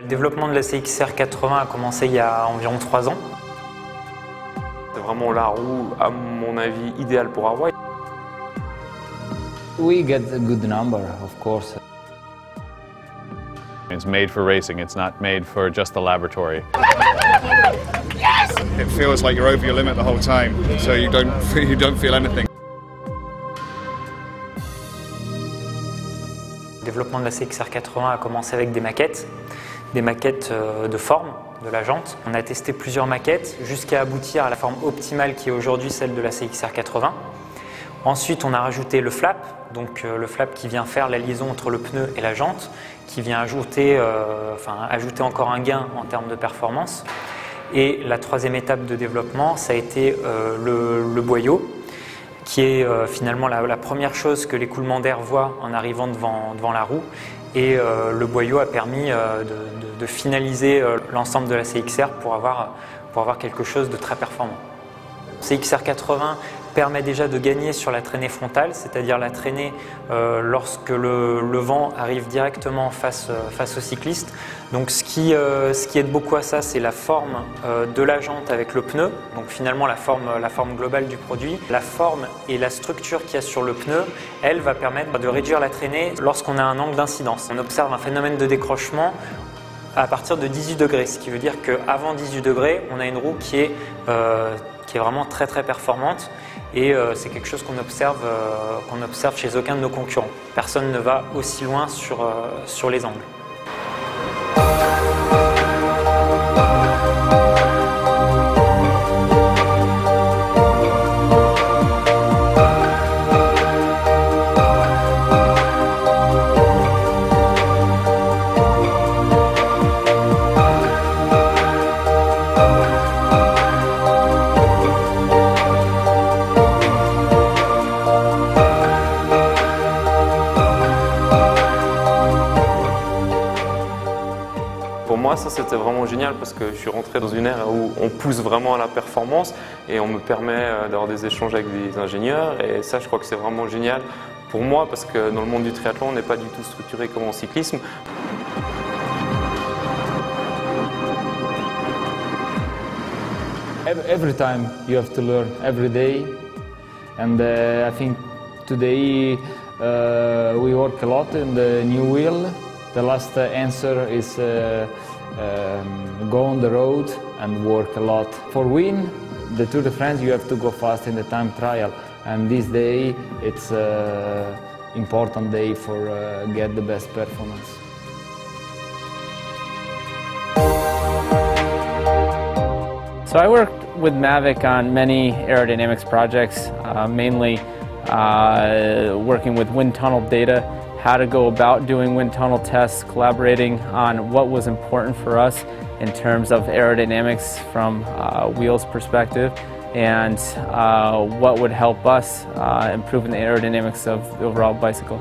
Le développement de la CXR 80 a commencé il y a environ 3 ans. C'est vraiment la roue, à mon avis, idéale pour avoir. We get a good number, of course. It's made for racing, it's not made for just the laboratory. Yes! It feels like you're over your limit the whole time, so you don't feel anything. Le développement de la CXR 80 a commencé avec des maquettes de forme de la jante. On a testé plusieurs maquettes jusqu'à aboutir à la forme optimale qui est aujourd'hui celle de la CXR 80. Ensuite, on a rajouté le flap, donc le flap qui vient faire la liaison entre le pneu et la jante, qui vient ajouter encore un gain en termes de performance. Et la troisième étape de développement, ça a été le boyau, qui est finalement la première chose que l'écoulement d'air voit en arrivant devant la roue. Et le boyau a permis de finaliser l'ensemble de la CXR pour avoir quelque chose de très performant. CXR 80 permet déjà de gagner sur la traînée frontale, c'est-à-dire la traînée lorsque le vent arrive directement face au cycliste. Donc ce qui aide beaucoup à ça, c'est la forme de la jante avec le pneu, donc finalement la forme globale du produit. La forme et la structure qu'il y a sur le pneu, elle va permettre de réduire la traînée lorsqu'on a un angle d'incidence. On observe un phénomène de décrochement à partir de 18 degrés, ce qui veut dire qu'avant 18 degrés, on a une roue qui est vraiment très très performante. Et c'est quelque chose qu'on observe chez aucun de nos concurrents. Personne ne va aussi loin sur les angles. Pour moi, ça c'était vraiment génial parce que je suis rentré dans une ère où on pousse vraiment à la performance et on me permet d'avoir des échanges avec des ingénieurs et ça je crois que c'est vraiment génial pour moi parce que dans le monde du triathlon on n'est pas du tout structuré comme en cyclisme. Every time you have to learn, every day. And I think today we work a lot in the new wheel. The last answer is go on the road and work a lot. For win the Tour de France, you have to go fast in the time trial, and this day it's an important day for get the best performance. So I worked with Mavic on many aerodynamics projects, mainly working with wind tunnel data, how to go about doing wind tunnel tests, collaborating on what was important for us in terms of aerodynamics from wheels perspective, and what would help us improve the aerodynamics of the overall bicycle.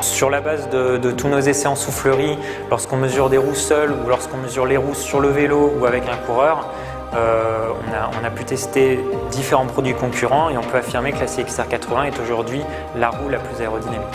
Sur la base de tous nos essais en soufflerie, lorsqu'on mesure des roues seules ou lorsqu'on mesure les roues sur le vélo ou avec un coureur, on a pu tester différents produits concurrents et on peut affirmer que la CXR 80 est aujourd'hui la roue la plus aérodynamique.